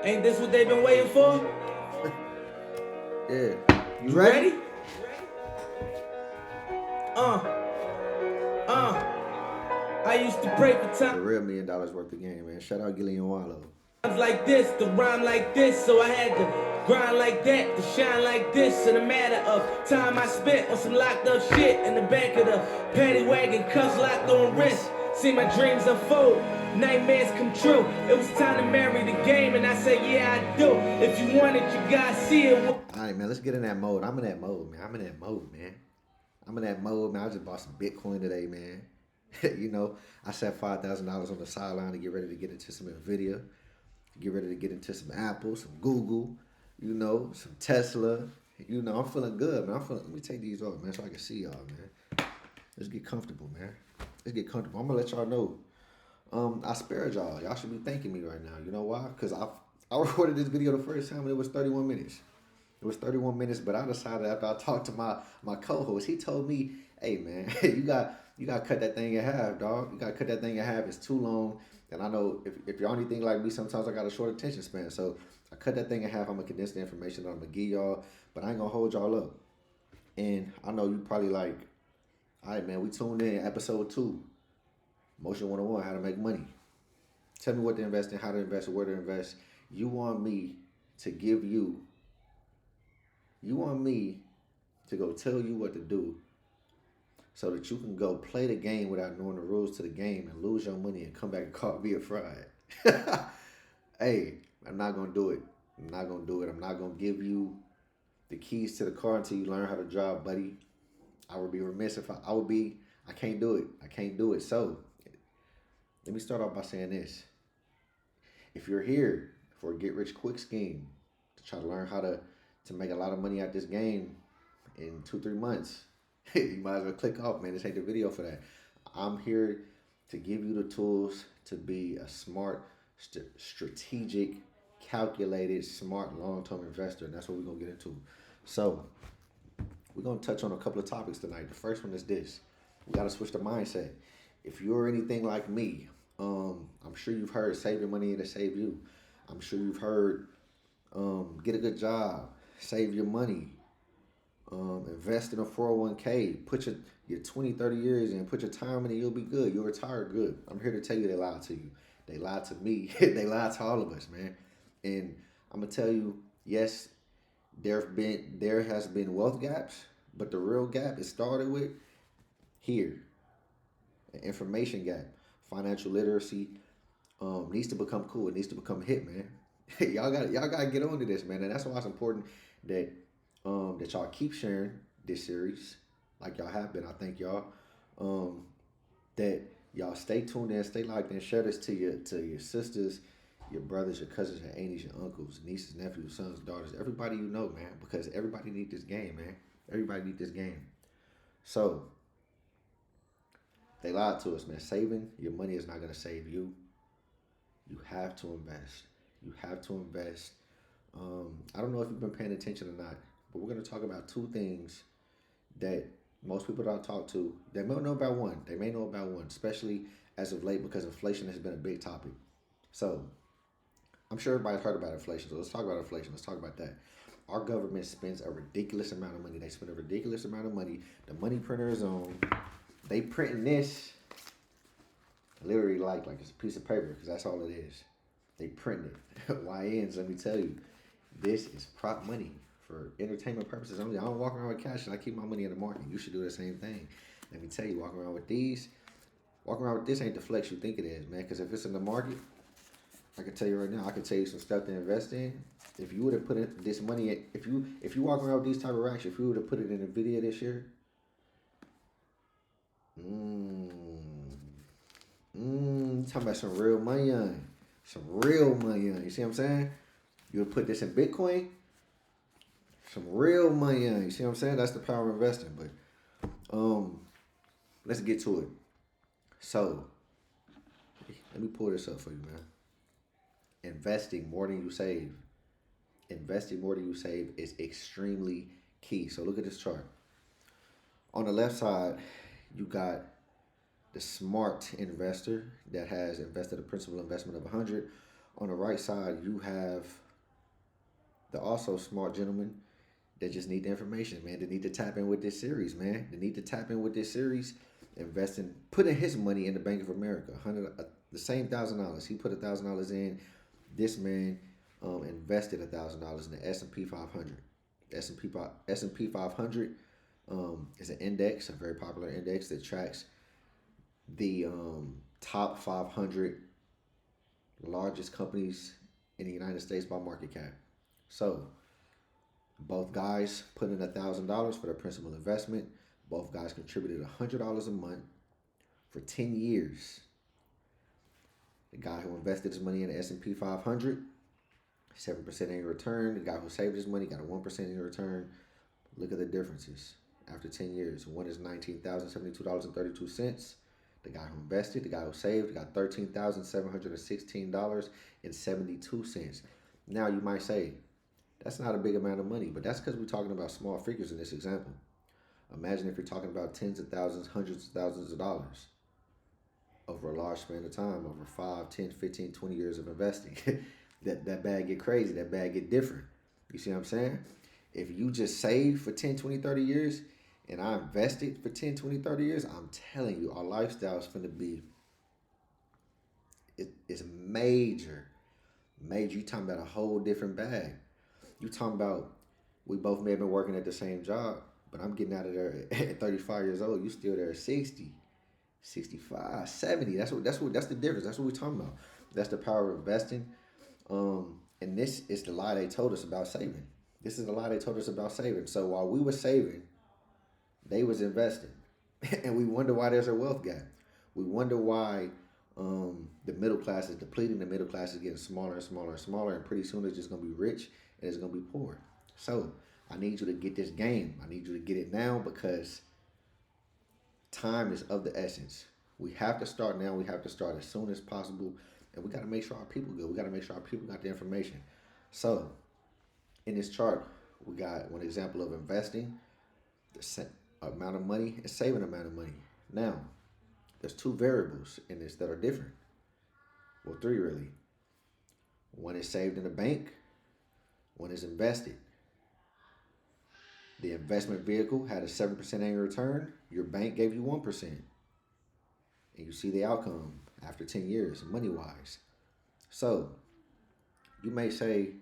Ain't this what they've been waiting for? Yeah. You ready? I used to pray for The time real $1 million worth of game, man. Shout out Gillian Wallow. like this, to rhyme like this, so I had to grind like that, to shine like this. In a matter of time I spent on some locked up shit in the back of the paddy wagon, cuffs locked on wrist. See my dreams unfold, nightmares come true. It was time to marry the game, and I said, yeah, I do. If you want it, you gotta see it. All right, man, let's get in that mode. I'm in that mode, man. I'm in that mode, man. I just bought some Bitcoin today, man. You know, I set $5,000 on the sideline to get ready to get into some NVIDIA, get ready to get into some Apple, some Google, you know, some Tesla. You know, I'm feeling good, man. Let me take these off, man, so I can see y'all, man. Let's get comfortable, man. Let's get comfortable. I'm gonna let y'all know. I spared y'all. Y'all should be thanking me right now. You know why? Because I recorded this video the first time and it was 31 minutes. It was 31 minutes, but I decided after I talked to my co-host, he told me, hey man, you got to cut that thing in half, dog. You got to cut that thing in half. It's too long. And I know if you're anything like me, sometimes I got a short attention span. So I cut that thing in half. I'm going to condense the information that I'm going to give y'all, but I ain't going to hold y'all up. And I know you probably like, all right, man, we tuned in episode 2. Motion 101, how to make money. Tell me what to invest in, how to invest, where to invest. You want me to go tell you what to do so that you can go play the game without knowing the rules to the game and lose your money and come back and call me a fraud. Hey, I'm not going to do it. I'm not going to give you the keys to the car until you learn how to drive, buddy. I would be remiss if I can't do it. So, let me start off by saying this. If you're here for a get-rich-quick scheme to try to learn how to make a lot of money at this game in 2-3 months, you might as well click off, man. This ain't the video for that. I'm here to give you the tools to be a smart, strategic, calculated, smart, long-term investor, and that's what we're going to get into. So, we're going to touch on a couple of topics tonight. The first one is this. We got to switch the mindset. If you're anything like me, I'm sure you've heard save your money to save you. I'm sure you've heard get a good job, save your money, invest in a 401k, put your 20, 30 years in, put your time in it, you'll be good. You'll retire good. I'm here to tell you they lied to you. They lied to me. They lied to all of us, man. And I'm going to tell you, yes, there has been wealth gaps, but the real gap it started with here, an information gap. Financial literacy needs to become cool. It needs to become hip, man. y'all gotta get on to this, man. And that's why it's important that that y'all keep sharing this series, like y'all have been. I thank y'all. That y'all stay tuned in, stay locked in, share this to your sisters, your brothers, your cousins, your aunties, your uncles, nieces, nephews, sons, daughters, everybody you know, man. Because everybody need this game, man. Everybody need this game. So. They lied to us, man. Saving your money is not going to save you. You have to invest. I don't know if you've been paying attention or not, but we're going to talk about 2 things that most people don't talk to. They may know about one. Especially as of late because inflation has been a big topic. So I'm sure everybody's heard about inflation. So let's talk about inflation. Let's talk about that. Our government spends a ridiculous amount of money. They spend a ridiculous amount of money. The money printer is on. They printing this literally like it's a piece of paper because that's all it is. They print it. YNs, let me tell you, this is prop money for entertainment purposes only. I don't walk around with cash and I keep my money in the market. You should do the same thing. Let me tell you, walking around with this ain't the flex you think it is, man. Because if it's in the market, I can tell you right now, I can tell you some stuff to invest in. If you would have put this money in, if you walk around with these type of racks, if you would have put it in NVIDIA this year, talking about some real money on. You see what I'm saying? You would put this in Bitcoin, some real money on. You see what I'm saying? That's the power of investing. But let's get to it. So let me pull this up for you, man. Investing more than you save. Investing more than you save is extremely key. So look at this chart. On the left side, you got the smart investor that has invested a principal investment of 100. On the right side, you have the also smart gentlemen that just need the information, man. They need to tap in with this series, man. They need to tap in with this series, investing, putting his money in the Bank of America. The same $1,000. He put $1,000 in. This man invested $1,000 in the S&P 500. S&P 500 is an index, a very popular index that tracks the top 500 largest companies in the United States by market cap. So both guys put in $1,000 for their principal investment. Both guys contributed $100 a month for 10 years. The guy who invested his money in the S&P 500, 7% annual return. The guy who saved his money got a 1% annual return. Look at the differences after 10 years. One is $19,072.32. The guy who invested, the guy who saved, got $13,716.72. Now you might say, that's not a big amount of money, but that's because we're talking about small figures in this example. Imagine if you're talking about tens of thousands, hundreds of thousands of dollars over a large span of time, over 5, 10, 15, 20 years of investing. that bag get crazy, that bag get different. You see what I'm saying? If you just save for 10, 20, 30 years, and I invested for 10, 20, 30 years, I'm telling you, our lifestyle is going to be, it's major. Major. You talking about a whole different bag. You talking about, we both may have been working at the same job, but I'm getting out of there at 35 years old. You still there at 60, 65, 70. That's the difference. That's what we're talking about. That's the power of investing. And this is the lie they told us about saving. This is the lie they told us about saving. So while we were saving, they was investing. And we wonder why there's a wealth gap. We wonder why the middle class is depleting, the middle class is getting smaller and smaller and smaller, and pretty soon it's just going to be rich and it's going to be poor. So I need you to get this game. I need you to get it now because time is of the essence. We have to start now. We have to start as soon as possible. And we got to make sure our people good. We got to make sure our people got the information. So in this chart, we got one example of investing, the amount of money, and saving amount of money. Now, there's two variables in this that are different. Well, three really. One is saved in a bank. One is invested. The investment vehicle had a 7% annual return. Your bank gave you 1%. And you see the outcome after 10 years, money-wise. So, you may say,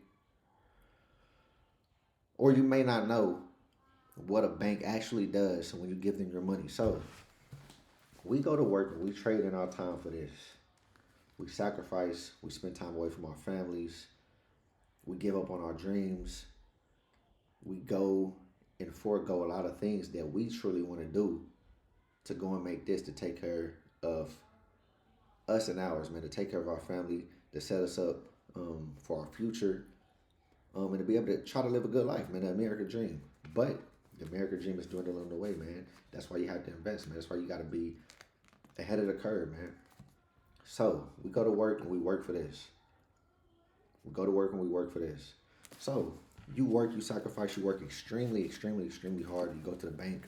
or you may not know what a bank actually does when you give them your money. So, we go to work and we trade in our time for this. We sacrifice, we spend time away from our families, we give up on our dreams, we go and forego a lot of things that we truly want to do to go and make this, to take care of us and ours, man, to take care of our family, to set us up for our future, and to be able to try to live a good life, man, the American dream. But the American dream is dwindling away, man. That's why you have to invest, man. That's why you got to be ahead of the curve, man. So we go to work and we work for this. We go to work and we work for this. So you work, you sacrifice, you work extremely, extremely, extremely hard. You go to the bank.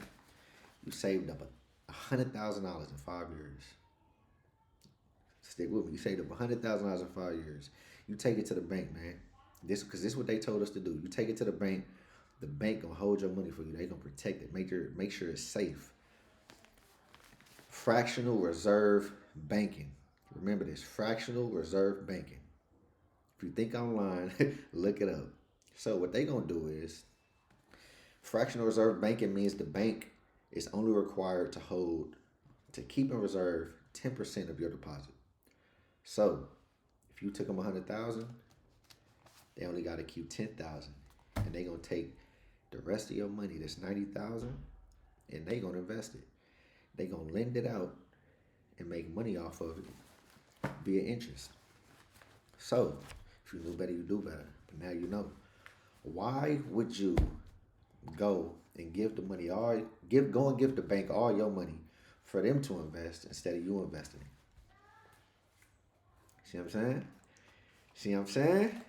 You saved up $100,000 in 5 years. Stick with me. You saved up $100,000 in 5 years. You take it to the bank, man. This is what they told us to do. You take it to the bank. The bank gonna hold your money for you. They gonna protect it. Make sure it's safe. Fractional reserve banking. Remember this. Fractional reserve banking. If you think I'm lying, look it up. So what they gonna do is, fractional reserve banking means the bank is only required to keep in reserve 10% of your deposit. So if you took them 100,000, they only got to keep 10,000, and they gonna take the rest of your money, that's 90,000, and they gonna invest it. They gonna lend it out and make money off of it via interest. So if you knew better, you do better. But now you know. Why would you go and give the money go and give the bank all your money for them to invest instead of you investing it? See what I'm saying? See what I'm saying?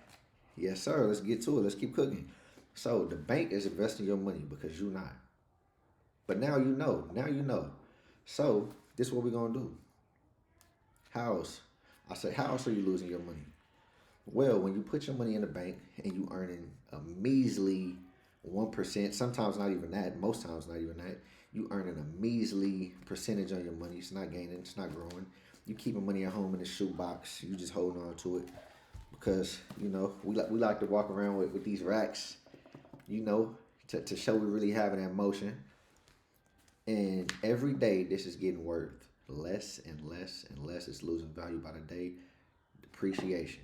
Yes, sir. Let's get to it. Let's keep cooking. So the bank is investing your money because you're not. But now you know. Now you know. So this is what we're gonna do. How else? I said, how else are you losing your money? Well, when you put your money in the bank and you earning a measly 1%, sometimes not even that, most times not even that, you earning a measly percentage on your money. It's not gaining, it's not growing. You keeping money at home in the shoebox. You just holding on to it because we like to walk around with these racks, you know, to show we really having that motion. And every day, this is getting worth less and less and less. It's losing value by the day. Depreciation.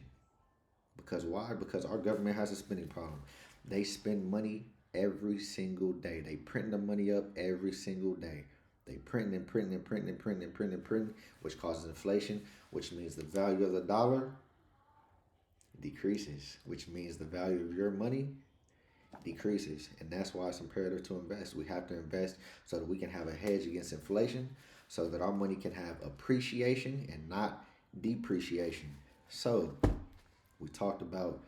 Because why? Because our government has a spending problem. They spend money every single day. They print the money up every single day. They print and print and print and print and print and print, which causes inflation, which means the value of the dollar decreases, which means the value of your money decreases. And that's why it's imperative to invest. We have to invest so that we can have a hedge against inflation, so that our money can have appreciation and not depreciation. So we talked about,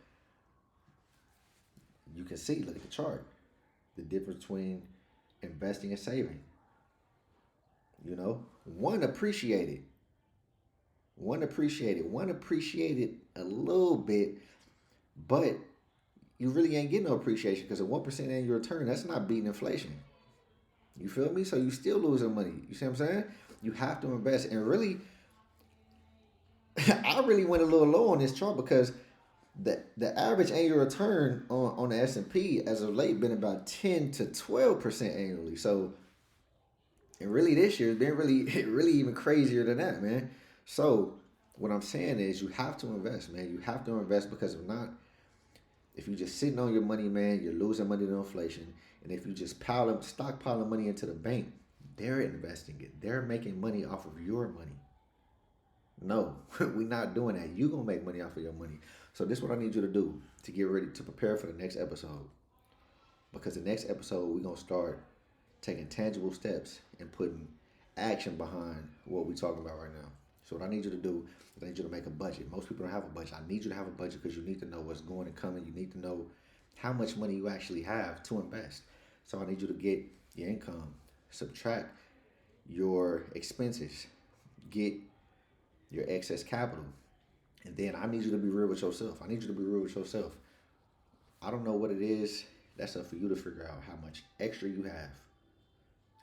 you can see, look at the chart, the difference between investing and saving. One appreciated, one appreciated a little bit, but you really ain't getting no appreciation because a 1% annual return, that's not beating inflation. You feel me? So you still losing money. You see what I'm saying? You have to invest. And really, I really went a little low on this chart because the average annual return on the S&P as of late been about 10 to 12% annually. So, and really this year it's been really even crazier than that, man. So what I'm saying is you have to invest, man. You have to invest because if you're just sitting on your money, man, you're losing money to inflation. And if you just stockpiling money into the bank, they're investing it. They're making money off of your money. No, we're not doing that. You're going to make money off of your money. So this is what I need you to do to get ready to prepare for the next episode. Because the next episode, we're going to start taking tangible steps and putting action behind what we're talking about right now. So what I need you to do is I need you to make a budget. Most people don't have a budget. I need you to have a budget because you need to know what's going and coming. You need to know how much money you actually have to invest. So I need you to get your income, subtract your expenses, get your excess capital. And then I need you to be real with yourself. I need you to be real with yourself. I don't know what it is. That's up for you to figure out how much extra you have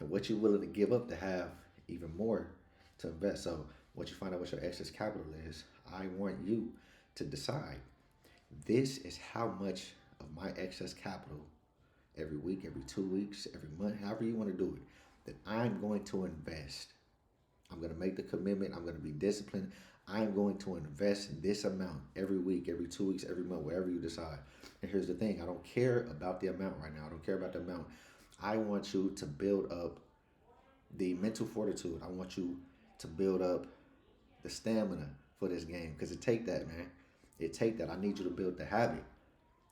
and what you're willing to give up to have even more to invest. So once you find out what your excess capital is, I want you to decide, this is how much of my excess capital every week, every 2 weeks, every month, however you want to do it, that I'm going to invest. I'm going to make the commitment. I'm going to be disciplined. I'm going to invest this amount every week, every 2 weeks, every month, wherever you decide. And here's the thing. I don't care about the amount right now. I don't care about the amount. I want you to build up the mental fortitude. I want you to build up the stamina for this game because it take that, man. It take that. I need you to build the habit.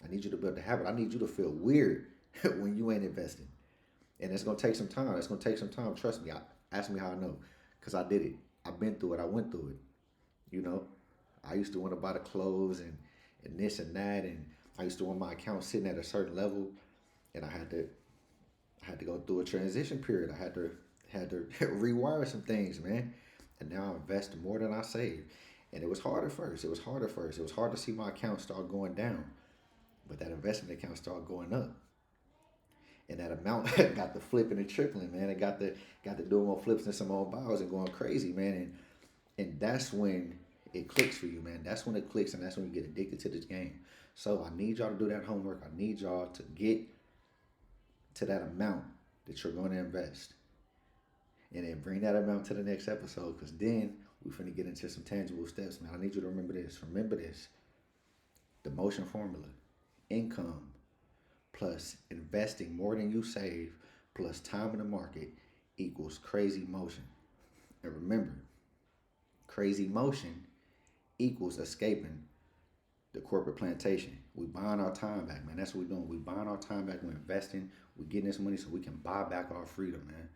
I need you to build the habit. I need you to feel weird when you ain't investing. And it's going to take some time. It's going to take some time. Trust me. Ask me how I know because I did it. I've been through it. I went through it. I used to want to buy the clothes and this and that. And I used to want my account sitting at a certain level. And I had to go through a transition period. I had to rewire some things, man. And now I invest more than I save. And it was hard at first. It was hard to see my account start going down. But that investment account started going up. And that amount got the flipping and tripling, man. It got the doing more flips and some more buys and going crazy, man. And that's when it clicks for you, man. That's when it clicks, and that's when you get addicted to this game. So I need y'all to do that homework. I need y'all to get to that amount that you're going to invest. And then bring that amount to the next episode, because then we're finna get into some tangible steps, man. I need you to remember this. Remember this. The motion formula. Income plus investing more than you save plus time in the market equals crazy motion. And remember, crazy motion equals escaping the corporate plantation. We buying our time back, man. That's what we're doing. We buying our time back. We're investing. We're getting this money so we can buy back our freedom, man.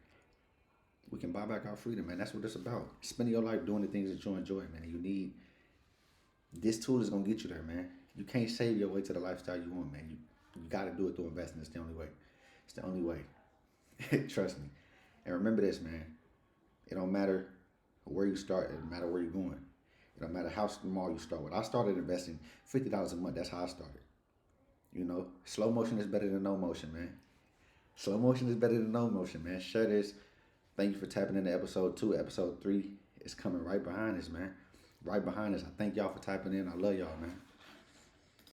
We can buy back our freedom, man. That's what it's about. Spending your life doing the things that you enjoy, man. And you need, this tool is going to get you there, man. You can't save your way to the lifestyle you want, man. You got to do it through investing. It's the only way. It's the only way. Trust me. And remember this, man. It don't matter where you start. It don't matter where you're going. It don't matter how small you start with. I started investing $50 a month. That's how I started. You know, slow motion is better than no motion, man. Slow motion is better than no motion, man. Share this. Thank you for tapping into episode 2. Episode 3 is coming right behind us, man. Right behind us. I thank y'all for tapping in. I love y'all, man.